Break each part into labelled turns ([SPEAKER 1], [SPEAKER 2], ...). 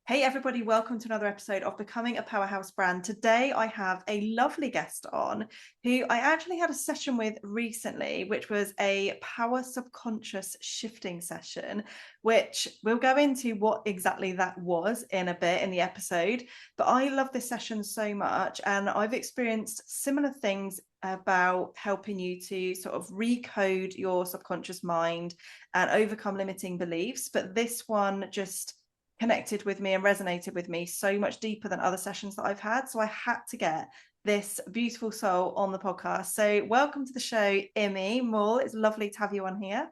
[SPEAKER 1] Hey everybody, welcome to another episode of Becoming a Powerhouse Brand. Today I have a lovely guest on who I actually had a session with recently, which was a power subconscious shifting session, which we'll go into what exactly that was in a bit in the episode. But I love this session so much, and I've experienced similar things about helping you to sort of recode your subconscious mind and overcome limiting beliefs. But this one just connected with me and resonated with me so much deeper than other sessions that I've had. So I had to get this beautiful soul on the podcast. So welcome to the show, Immy Mawle. It's lovely to have you on here.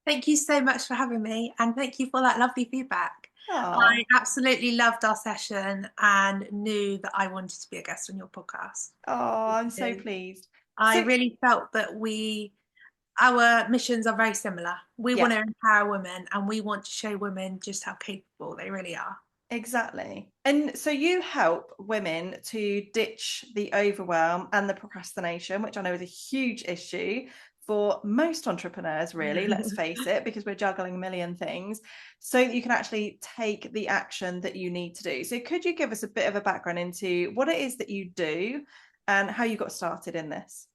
[SPEAKER 2] Thank you so much for having me, and thank you for that lovely feedback.
[SPEAKER 1] Oh,
[SPEAKER 2] I absolutely loved our session and knew that I wanted to be a guest on your podcast.
[SPEAKER 1] I'm so pleased.
[SPEAKER 2] I
[SPEAKER 1] So
[SPEAKER 2] really felt that our missions are very similar. We
[SPEAKER 1] yeah,
[SPEAKER 2] want to empower women, and we want to show women just how capable they really are.
[SPEAKER 1] exactly. And so you help women to ditch the overwhelm and the procrastination, which I know is a huge issue for most entrepreneurs, really, let's face it, because we're juggling a million things, so that you can actually take the action that you need to do. So could you give us a bit of a background into what it is that you do and how you got started in this?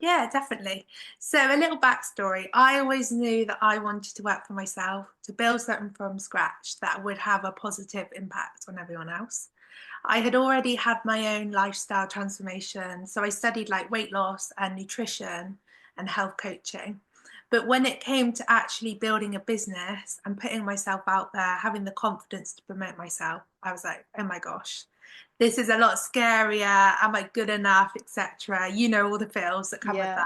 [SPEAKER 2] Yeah, definitely. So, a little backstory. I always knew that I wanted to work for myself, to build something from scratch that would have a positive impact on everyone else. I had already had my own lifestyle transformation. So, I studied like weight loss and nutrition and health coaching. But when it came to actually building a business and putting myself out there, having the confidence to promote myself, I was like, oh my gosh, this is a lot scarier. Am I good enough, etc.? You know, all the feels that come with
[SPEAKER 1] Yeah,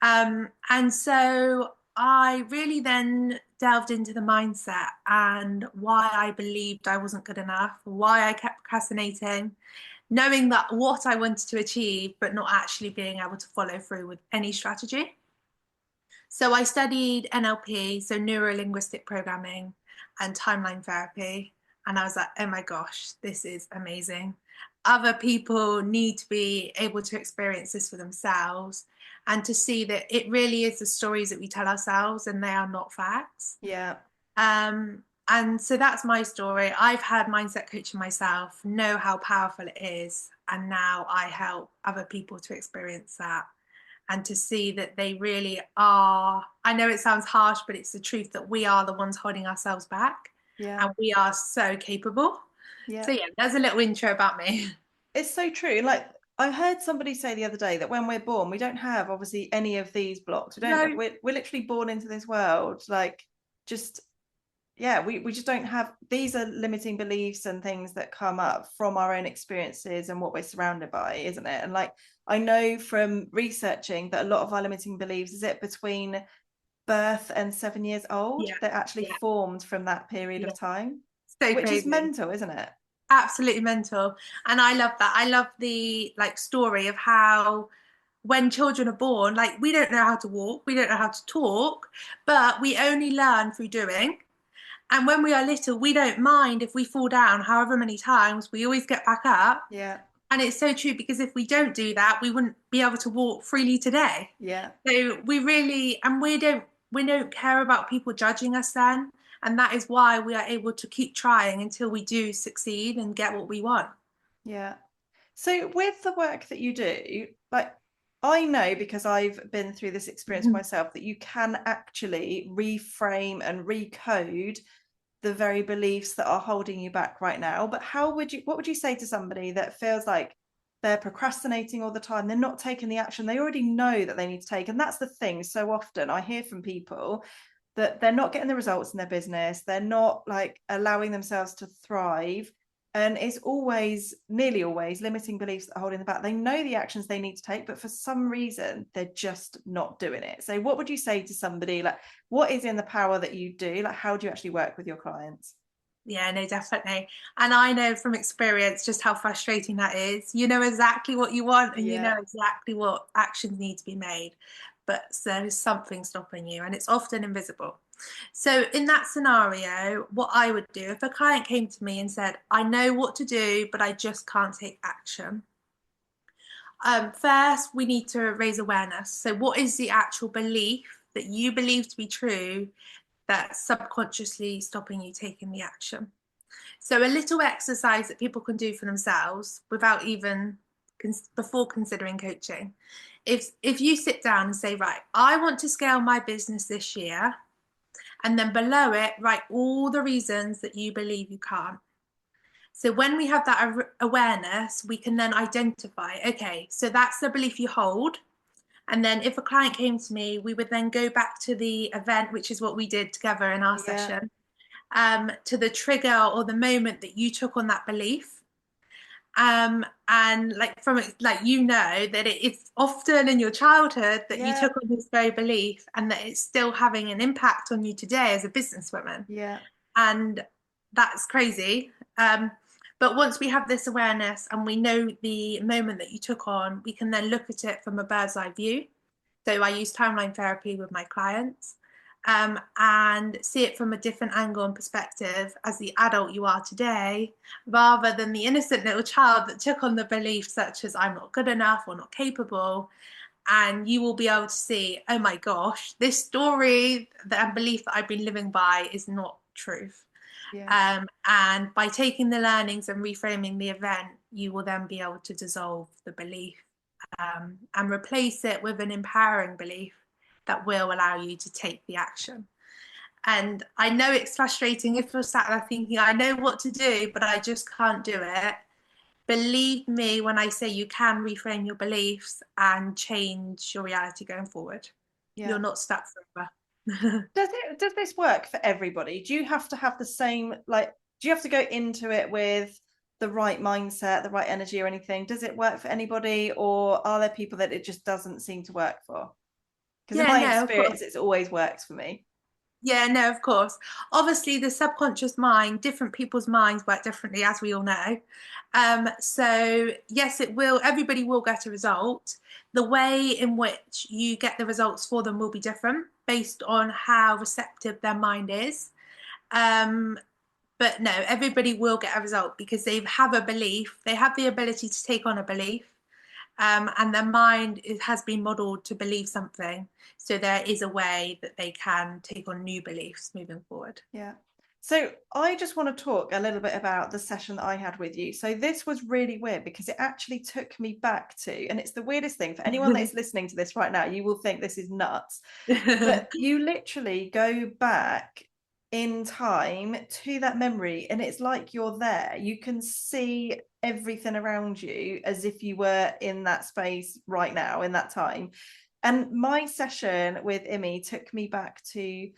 [SPEAKER 2] that. And so I really then delved into the mindset and why I believed I wasn't good enough, why I kept procrastinating, knowing that what I wanted to achieve, but not actually being able to follow through with any strategy. So I studied NLP, so neuro linguistic programming and timeline therapy. And I was like, oh my gosh, this is amazing. Other people need to be able to experience this for themselves and to see that it really is the stories that we tell ourselves and they are not facts.
[SPEAKER 1] yeah,
[SPEAKER 2] And so that's my story. I've had mindset coaching myself, know how powerful it is. And now I help other people to experience that and to see that they really are. I know it sounds harsh, but it's the truth that we are the ones holding ourselves back
[SPEAKER 1] yeah,
[SPEAKER 2] and we are so capable.
[SPEAKER 1] yeah.
[SPEAKER 2] So, yeah, there's a little intro about me.
[SPEAKER 1] It's so true. Like I heard somebody say the other day that when we're born, we don't have obviously any of these blocks. We don't.
[SPEAKER 2] No,
[SPEAKER 1] We're literally born into this world. Like just yeah, we just don't have. These are limiting beliefs and things that come up from our own experiences and what we're surrounded by, isn't it? And like I know from researching that a lot of our limiting beliefs is it between birth and 7 years old.
[SPEAKER 2] yeah,
[SPEAKER 1] They're actually
[SPEAKER 2] yeah,
[SPEAKER 1] formed from that period
[SPEAKER 2] yeah.
[SPEAKER 1] of time,
[SPEAKER 2] So
[SPEAKER 1] which is
[SPEAKER 2] crazy.
[SPEAKER 1] mental, isn't it?
[SPEAKER 2] Absolutely mental. And I love that. I love the like story of how when children are born, like we don't know how to walk, we don't know how to talk, but we only learn through doing. And when we are little, we don't mind if we fall down however many times, we always get back up.
[SPEAKER 1] Yeah,
[SPEAKER 2] And it's so true because if we don't do that, we wouldn't be able to walk freely today.
[SPEAKER 1] yeah.
[SPEAKER 2] So we really, and we don't care about people judging us then. And that is why we are able to keep trying until we do succeed and get what we want.
[SPEAKER 1] Yeah. So with the work that you do, like I know because I've been through this experience
[SPEAKER 2] Mhm.
[SPEAKER 1] myself that you can actually reframe and recode the very beliefs that are holding you back right now. But what would you say to somebody that feels like they're procrastinating all the time, they're not taking the action they already know that they need to take? And that's the thing. So often I hear from people that they're not getting the results in their business, they're not like allowing themselves to thrive, and it's always, nearly always, limiting beliefs that are holding them back. They know the actions they need to take, but for some reason they're just not doing it. So what would you say to somebody, like what is in the power that you do, like how do you actually work with your clients?
[SPEAKER 2] Yeah, no, definitely. And I know from experience just how frustrating that is. You know exactly what you want and you know
[SPEAKER 1] Yeah,
[SPEAKER 2] exactly what actions need to be made, but there's something stopping you and it's often invisible. So, in that scenario, what I would do if a client came to me and said, I know what to do, but I just can't take action. First, we need to raise awareness. So, what is the actual belief that you believe to be true that's subconsciously stopping you taking the action? So a little exercise that people can do for themselves without even before considering coaching. If you sit down and say, right, I want to scale my business this year, and then below it, write all the reasons that you believe you can't. So when we have that awareness, we can then identify, okay, so that's the belief you hold. And then if a client came to me, we would then go back to the event, which is what we did together in our session, to the trigger or the moment that you took on that belief. And like from it, like that it's often in your childhood that you took on this very belief, and that it's still having an impact on you today as a businesswoman.
[SPEAKER 1] Yeah.
[SPEAKER 2] And that's crazy. But once we have this awareness and we know the moment that you took on, we can then look at it from a bird's eye view. So I use timeline therapy with my clients, and see it from a different angle and perspective as the adult you are today, rather than the innocent little child that took on the belief such as I'm not good enough or not capable. And you will be able to see, oh my gosh, this story and belief that I've been living by is not truth.
[SPEAKER 1] Yeah.
[SPEAKER 2] And by taking the learnings and reframing the event, you will then be able to dissolve the belief, and replace it with an empowering belief that will allow you to take the action. And I know it's frustrating if you're sat there thinking, I know what to do, but I just can't do it. Believe me when I say you can reframe your beliefs and change your reality going forward.
[SPEAKER 1] Yeah.
[SPEAKER 2] You're not stuck forever.
[SPEAKER 1] Does this work for everybody? Do you have to have the same, like, do you have to go into it with the right mindset, the right energy or anything? Does it work for anybody, or are there people that it just doesn't seem to work for? Because in my experience, it's always worked for me.
[SPEAKER 2] Yeah, no, of course. Obviously, the subconscious mind, different people's minds work differently, as we all know. So yes, it will, everybody will get a result. The way in which you get the results for them will be different based on how receptive their mind is. But no, everybody will get a result because they have a belief, they have the ability to take on a belief. And their mind has been modeled to believe something. So there is a way that they can take on new beliefs moving forward.
[SPEAKER 1] Yeah. So I just want to talk a little bit about the session that I had with you. So this was really weird because it actually took me back to, and it's the weirdest thing for anyone that is listening to this right now, you will think this is nuts, but you literally go back in time to that memory, and it's like you're there. You can see everything around you as if you were in that space right now in that time. And my session with Immy took me back to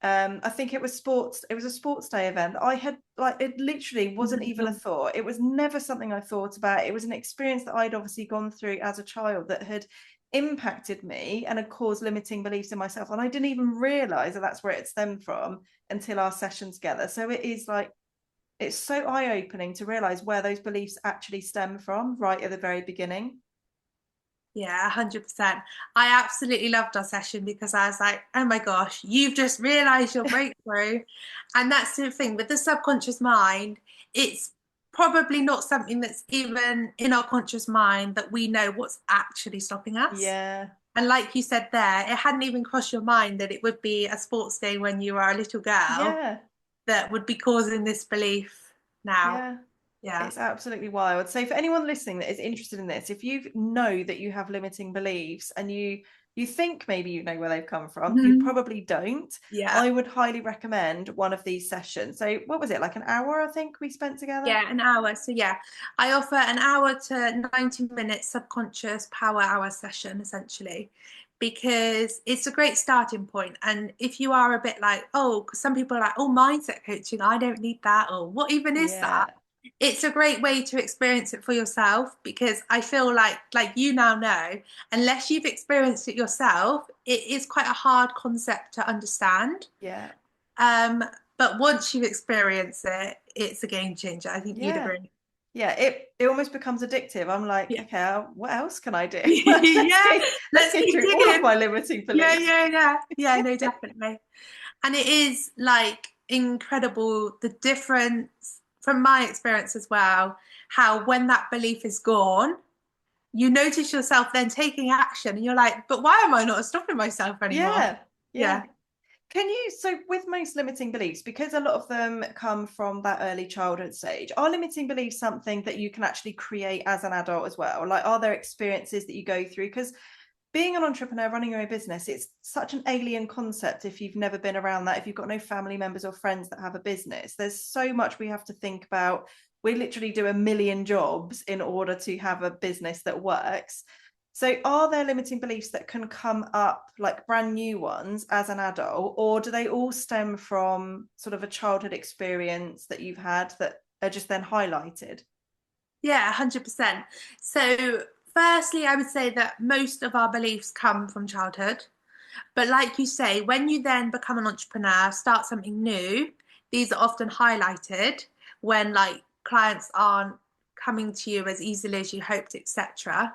[SPEAKER 1] I think it was a sports day event. I had, like, it literally wasn't even a thought. It was never something I thought about. It was an experience that I'd obviously gone through as a child that had impacted me and had caused limiting beliefs in myself, and I didn't even realize that that's where it stemmed from until our session together. So it is like, it's so eye-opening to realize where those beliefs actually stem from right at the very beginning.
[SPEAKER 2] Yeah, 100%. I absolutely loved our session because I was like, oh my gosh, you've just realized your breakthrough. And that's the thing with the subconscious mind, it's probably not something that's even in our conscious mind that we know what's actually stopping us.
[SPEAKER 1] Yeah.
[SPEAKER 2] And like you said there, it hadn't even crossed your mind that it would be a sports day when you were a little girl that would be causing this belief now. Yeah.
[SPEAKER 1] It's absolutely wild. So for anyone listening that is interested in this, if you know that you have limiting beliefs and you think maybe you know where they've come from, you probably don't.
[SPEAKER 2] Yeah.
[SPEAKER 1] I would highly recommend one of these sessions. So what was it, like an hour, I think we spent together?
[SPEAKER 2] Yeah, an hour. So yeah, I offer an hour to 90-minute subconscious power hour session essentially, because it's a great starting point. And if you are a bit like, oh, because some people are like, oh, mindset coaching, I don't need that, or what even is that? It's a great way to experience it for yourself, because I feel like you now know, unless you've experienced it yourself, it is quite a hard concept to understand.
[SPEAKER 1] Yeah.
[SPEAKER 2] But once you experience it, it's a game changer. I think you'd agree.
[SPEAKER 1] Yeah, it almost becomes addictive. I'm like, okay, what else can I do?
[SPEAKER 2] Let's
[SPEAKER 1] get through
[SPEAKER 2] digging.
[SPEAKER 1] all of my limiting beliefs.
[SPEAKER 2] Yeah, no, definitely. And it is like incredible, the difference from my experience as well, how when that belief is gone, you notice yourself then taking action and you're like, but why am I not stopping myself anymore?
[SPEAKER 1] Yeah. So with most limiting beliefs, because a lot of them come from that early childhood stage, are limiting beliefs something that you can actually create as an adult as well? Like, are there experiences that you go through? Because being an entrepreneur, running your own business, it's such an alien concept if you've never been around that, if you've got no family members or friends that have a business. There's so much we have to think about. We literally do a million jobs in order to have a business that works. So are there limiting beliefs that can come up, like brand new ones as an adult, or do they all stem from sort of a childhood experience that you've had that are just then highlighted?
[SPEAKER 2] Yeah, 100%. So, firstly, I would say that most of our beliefs come from childhood. But like you say, when you then become an entrepreneur, start something new, these are often highlighted when like clients aren't coming to you as easily as you hoped, etc.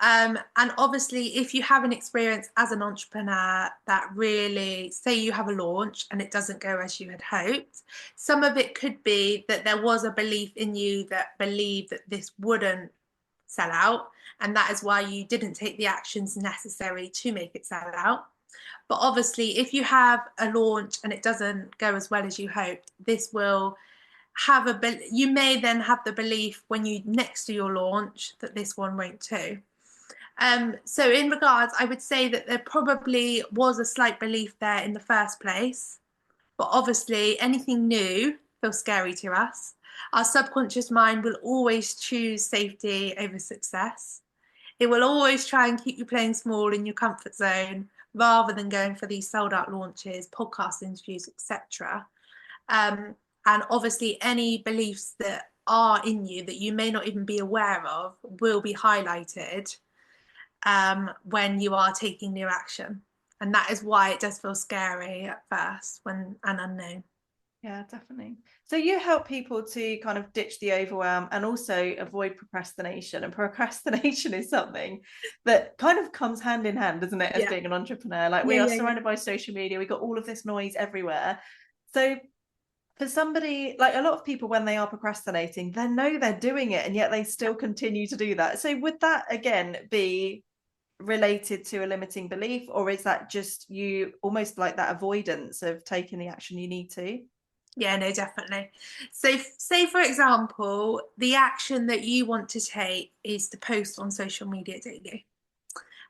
[SPEAKER 2] And obviously, if you have an experience as an entrepreneur that really, say you have a launch and it doesn't go as you had hoped, some of it could be that there was a belief in you that believed that this wouldn't sell out. And that is why you didn't take the actions necessary to make it sell out. But obviously, if you have a launch and it doesn't go as well as you hoped, this will have you may then have the belief when you next to your launch that this one won't too. So in regards, I would say that there probably was a slight belief there in the first place, but obviously anything new feels scary to us. Our subconscious mind will always choose safety over success. It will always try and keep you playing small in your comfort zone rather than going for these sold out launches, podcast interviews, etc. And obviously any beliefs that are in you that you may not even be aware of will be highlighted when you are taking new action. And that is why it does feel scary at first when and unknown.
[SPEAKER 1] Yeah, definitely. So you help people to kind of ditch the overwhelm and also avoid procrastination. And procrastination is something that kind of comes hand in hand, doesn't it, as
[SPEAKER 2] Yeah.
[SPEAKER 1] being an entrepreneur? Like we
[SPEAKER 2] Yeah,
[SPEAKER 1] are
[SPEAKER 2] yeah, yeah.
[SPEAKER 1] surrounded by social media, we got all of this noise everywhere. So for somebody, like a lot of people, when they are procrastinating, they know they're doing it and yet they still continue to do that. So would that again be related to a limiting belief, or is that just you almost like that avoidance of taking the action you need to?
[SPEAKER 2] Yeah, no, definitely. So, say for example, the action that you want to take is to post on social media daily.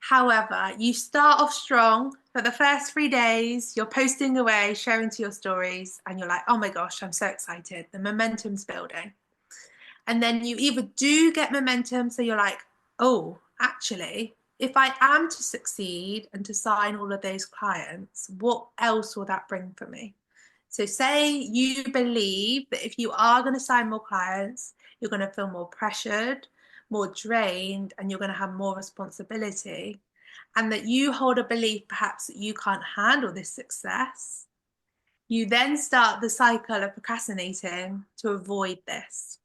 [SPEAKER 2] However, you start off strong. For the first 3 days, you're posting away, sharing to your stories, and you're like, oh my gosh, I'm so excited. The momentum's building. And then you either do get momentum, so you're like, oh, actually, if I am to succeed and to sign all of those clients, what else will that bring for me? So, say you believe that if you are going to sign more clients, you're going to feel more pressured, more drained, and you're going to have more responsibility, and that you hold a belief perhaps that you can't handle this success, you then start the cycle of procrastinating to avoid this.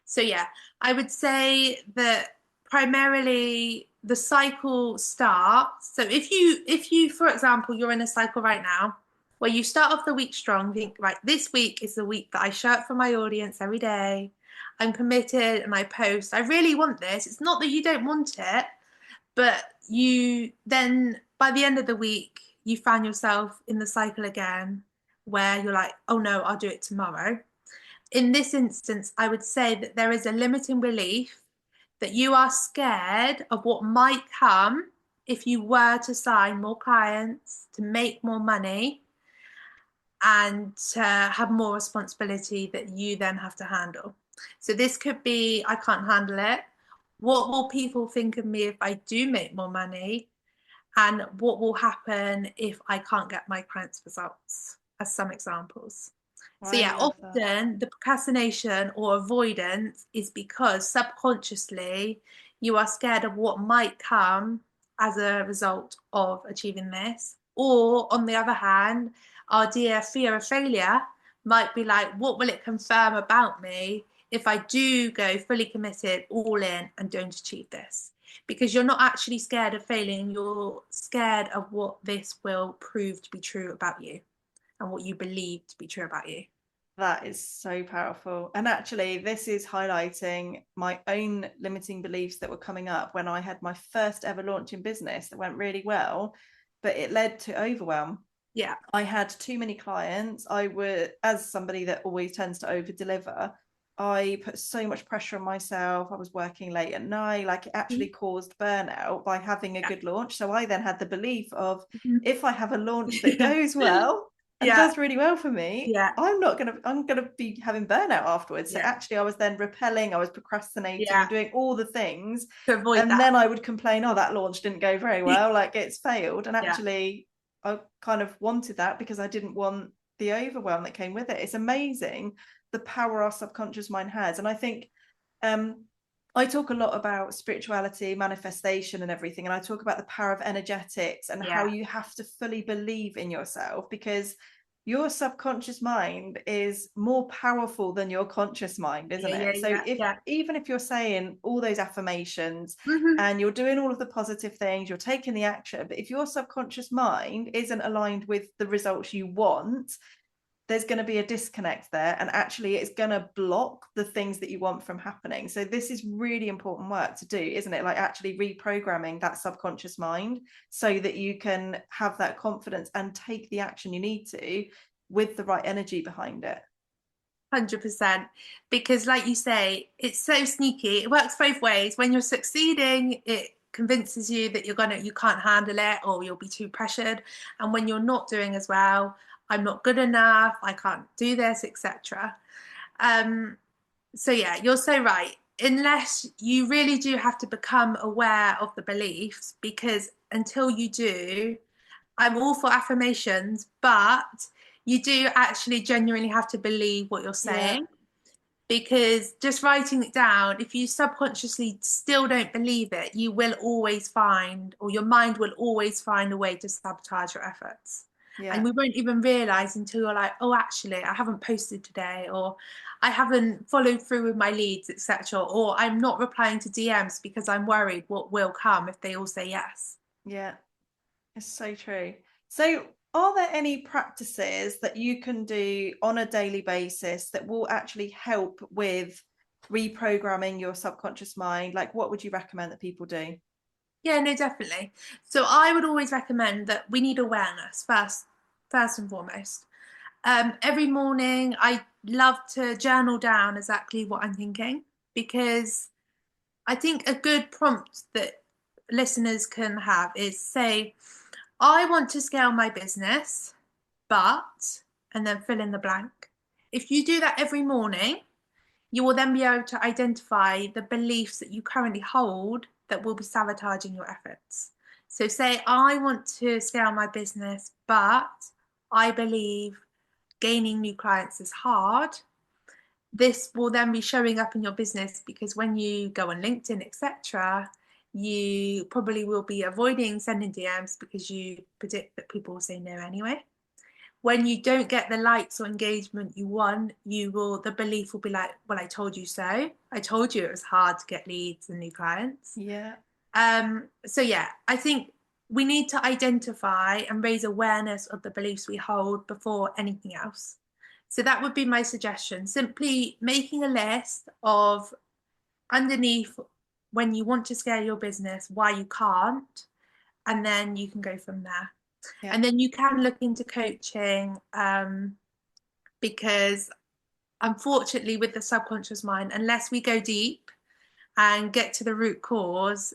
[SPEAKER 2] So yeah, I would say that primarily the cycle starts. So if you for example you're in a cycle right now where you start off the week strong, think right, this week is the week that I show up for my audience every day. I'm committed and I post. I really want this. It's not that you don't want it, but you then by the end of the week you found yourself in the cycle again where you're like, oh no, I'll do it tomorrow. In this instance, I would say that there is a limiting belief that you are scared of what might come if you were to sign more clients, to make more money, and to have more responsibility that you then have to handle. So this could be, I can't handle it. What will people think of me if I do make more money? And what will happen if I can't get my clients' results, as some examples. So
[SPEAKER 1] I
[SPEAKER 2] yeah,
[SPEAKER 1] love that.
[SPEAKER 2] often the procrastination or avoidance is because subconsciously you are scared of what might come as a result of achieving this. Or on the other hand, our dear fear of failure might be like, what will it confirm about me if I do go fully committed, all in, and don't achieve this? Because you're not actually scared of failing, you're scared of what this will prove to be true about you and what you believe to be true about you.
[SPEAKER 1] That is so powerful. And actually, this is highlighting my own limiting beliefs that were coming up when I had my first ever launch in business that went really well, but it led to overwhelm.
[SPEAKER 2] Yeah.
[SPEAKER 1] I had too many clients. As somebody that always tends to over deliver, I put so much pressure on myself. I was working late at night. Like, it actually caused burnout by having a good launch. So I then had the belief of, if I have a launch that goes well and does really well for me, I'm gonna be having burnout afterwards. So actually, I was then repelling, I was procrastinating and doing all the things
[SPEAKER 2] to avoid
[SPEAKER 1] and
[SPEAKER 2] that.
[SPEAKER 1] then I would complain, oh, that launch didn't go very well, like it's failed. And actually I kind of wanted that because I didn't want the overwhelm that came with it. It's amazing the power our subconscious mind has. And I think I talk a lot about spirituality, manifestation and everything, and I talk about the power of energetics and how you have to fully believe in yourself, because your subconscious mind is more powerful than your conscious mind, isn't it? So even if you're saying all those affirmations and you're doing all of the positive things, you're taking the action, but if your subconscious mind isn't aligned with the results you want, there's going to be a disconnect there, and actually it's going to block the things that you want from happening. So this is really important work to do, isn't it? Like actually reprogramming that subconscious mind so that you can have that confidence and take the action you need to with the right energy behind it.
[SPEAKER 2] 100%. Because like you say, it's so sneaky. It works both ways. When you're succeeding, it convinces you that you can't handle it, or you'll be too pressured. And when you're not doing as well, I'm not good enough, I can't do this, etc. So yeah, you're so right. Unless you really do have to become aware of the beliefs, because until you do, I'm all for affirmations, but you do actually genuinely have to believe what you're saying. Because just writing it down, if you subconsciously still don't believe it, you will always find, or your mind will always find a way to sabotage your efforts. And we won't even realize until you're like, oh, actually, I haven't posted today, or I haven't followed through with my leads, etc. Or I'm not replying to DMs because I'm worried what will come if they all say yes.
[SPEAKER 1] Yeah, it's so true. So are there any practices that you can do on a daily basis that will actually help with reprogramming your subconscious mind? Like, what would you recommend that people do?
[SPEAKER 2] Yeah, no, definitely. So I would always recommend that we need awareness first and foremost. Every morning, I love to journal down exactly what I'm thinking, because I think a good prompt that listeners can have is say, I want to scale my business, but, and then fill in the blank. If you do that every morning, you will then be able to identify the beliefs that you currently hold that will be sabotaging your efforts. So say, I want to scale my business, but I believe gaining new clients is hard. This will then be showing up in your business, because when you go on LinkedIn, etc., you probably will be avoiding sending DMs because you predict that people will say no anyway. When you don't get the likes or engagement you want, the belief will be like, well, I told you so. I told you it was hard to get leads and new clients.
[SPEAKER 1] Yeah.
[SPEAKER 2] So yeah, I think we need to identify and raise awareness of the beliefs we hold before anything else. So that would be my suggestion. Simply making a list of underneath when you want to scale your business, why you can't, and then you can go from there.
[SPEAKER 1] Yeah.
[SPEAKER 2] And then you can look into coaching, because unfortunately with the subconscious mind, unless we go deep and get to the root cause,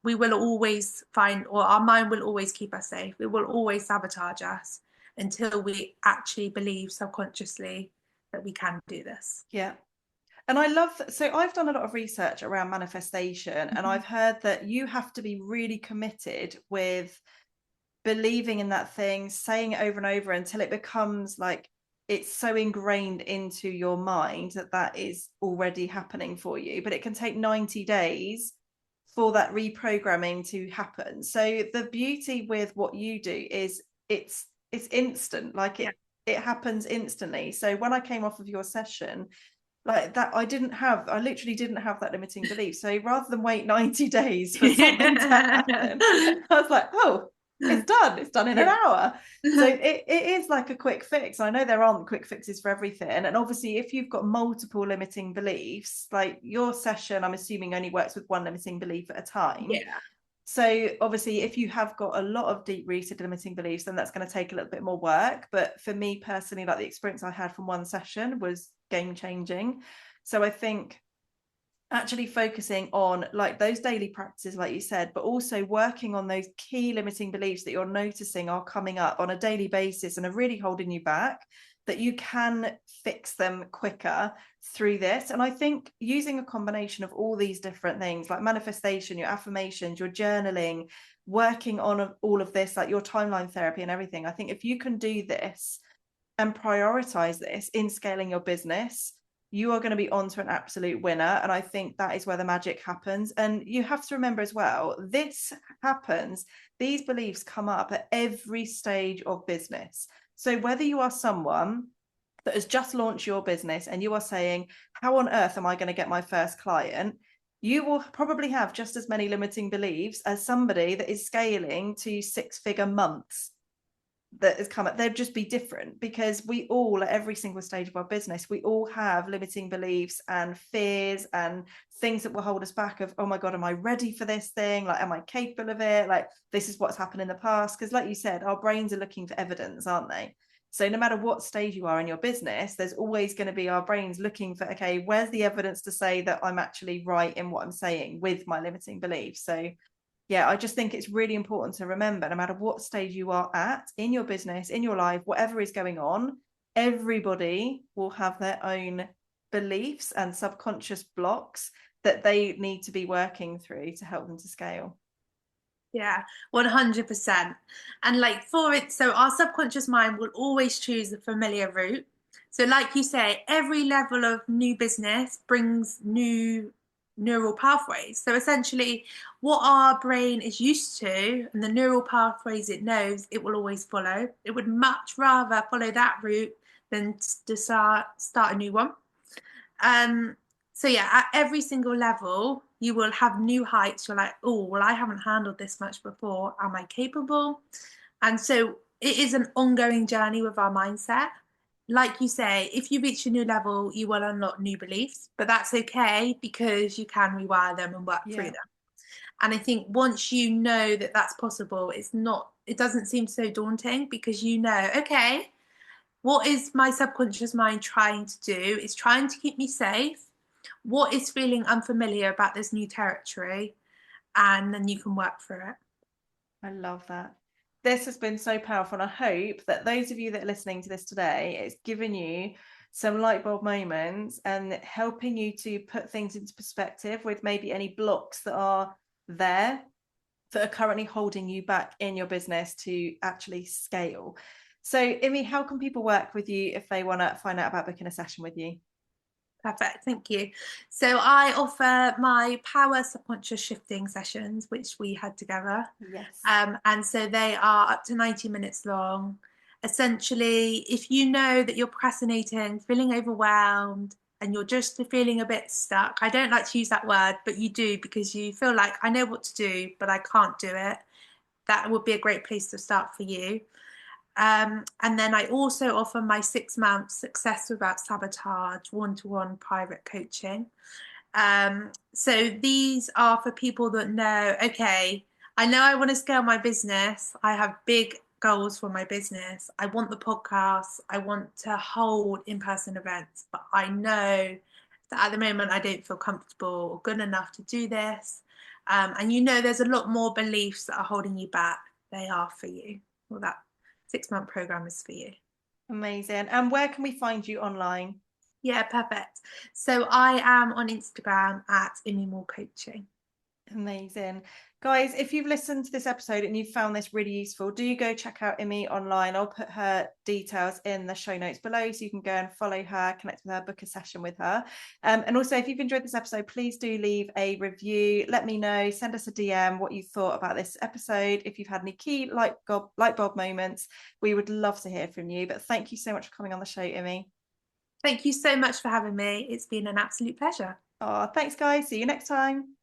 [SPEAKER 2] we will always find, or our mind will always keep us safe. It will always sabotage us until we actually believe subconsciously that we can do this.
[SPEAKER 1] Yeah. And I love that. So I've done a lot of research around manifestation, and I've heard that you have to be really committed with believing in that thing, saying it over and over until it becomes like it's so ingrained into your mind that that is already happening for you. But it can take 90 days for that reprogramming to happen. So the beauty with what you do is it's instant, like it happens instantly. So when I came off of your session, like that, I literally didn't have that limiting belief. So rather than wait 90 days for something to happen, I was like, oh, it's done in an hour. So it is like a quick fix. I know there aren't quick fixes for everything, and obviously if you've got multiple limiting beliefs, like your session, I'm assuming only works with one limiting belief at a time. So obviously, if you have got a lot of deep-rooted limiting beliefs, then that's going to take a little bit more work. But for me personally, like the experience I had from one session was game-changing. So I think actually focusing on like those daily practices, like you said, but also working on those key limiting beliefs that you're noticing are coming up on a daily basis and are really holding you back, that you can fix them quicker through this. And I think using a combination of all these different things like manifestation, your affirmations, your journaling, working on all of this, like your timeline therapy and everything, I think if you can do this and prioritize this in scaling your business, you are going to be on to an absolute winner. And I think that is where the magic happens. And you have to remember as well, this happens, these beliefs come up at every stage of business. So whether you are someone that has just launched your business and you are saying, how on earth am I going to get my first client? You will probably have just as many limiting beliefs as somebody that is scaling to 6-figure months that has come up. They'd just be different, because we all, at every single stage of our business, we all have limiting beliefs and fears and things that will hold us back of, oh my God, am I ready for this thing? Like, am I capable of it? Like, this is what's happened in the past. Because like you said, our brains are looking for evidence, aren't they? So no matter what stage you are in your business, there's always going to be our brains looking for, okay, where's the evidence to say that I'm actually right in what I'm saying with my limiting beliefs? So yeah, I just think it's really important to remember, no matter what stage you are at in your business, in your life, whatever is going on, everybody will have their own beliefs and subconscious blocks that they need to be working through to help them to scale.
[SPEAKER 2] Yeah, 100%. And like for it, so our subconscious mind will always choose the familiar route. So, like you say, every level of new business brings new neural pathways. So, essentially, what our brain is used to and the neural pathways it knows, it will always follow. It would much rather follow that route than to start a new one. Um, so yeah, at every single level, you will have new heights. You're like, oh, well, I haven't handled this much before. Am I capable? And so it is an ongoing journey with our mindset. Like you say, if you reach a new level, you will unlock new beliefs, but that's okay because you can rewire them and work through
[SPEAKER 1] Yeah,
[SPEAKER 2] them. And I think once you know that that's possible, it doesn't seem so daunting because you know, okay, what is my subconscious mind trying to do? It's trying to keep me safe. What is feeling unfamiliar about this new territory? And then you can work through it.
[SPEAKER 1] I love that. This has been so powerful. And I hope that those of you that are listening to this today, it's given you some light bulb moments and helping you to put things into perspective with maybe any blocks that are there that are currently holding you back in your business to actually scale. So, Immy, how can people work with you if they want to find out about booking a session with you?
[SPEAKER 2] Perfect, thank you. So I offer my power subconscious shifting sessions, which we had together.
[SPEAKER 1] Yes.
[SPEAKER 2] And so they are up to 90 minutes long. Essentially, if you know that you're procrastinating, feeling overwhelmed, and you're just feeling a bit stuck, I don't like to use that word, but you do because you feel like I know what to do, but I can't do it. That would be a great place to start for you. And then I also offer my 6-month Success Without Sabotage one-to-one private coaching. So these are for people that know, okay, I know I want to scale my business. I have big goals for my business. I want the podcast. I want to hold in-person events, but I know that at the moment I don't feel comfortable or good enough to do this. And you know there's a lot more beliefs that are holding you back. They are for you. Well, that 6-month program is for you.
[SPEAKER 1] Amazing. And where can we find you online?
[SPEAKER 2] Yeah, perfect. So I am on Instagram at Immy Mawle Coaching.
[SPEAKER 1] Amazing. Guys, if you've listened to this episode and you've found this really useful, do go check out Immy online. I'll put her details in the show notes below so you can go and follow her, connect with her, book a session with her. And also, if you've enjoyed this episode, please do leave a review. Let me know, send us a DM what you thought about this episode. If you've had any key light bulb moments, we would love to hear from you. But thank you so much for coming on the show, Immy.
[SPEAKER 2] Thank you so much for having me. It's been an absolute pleasure.
[SPEAKER 1] Oh, thanks, guys. See you next time.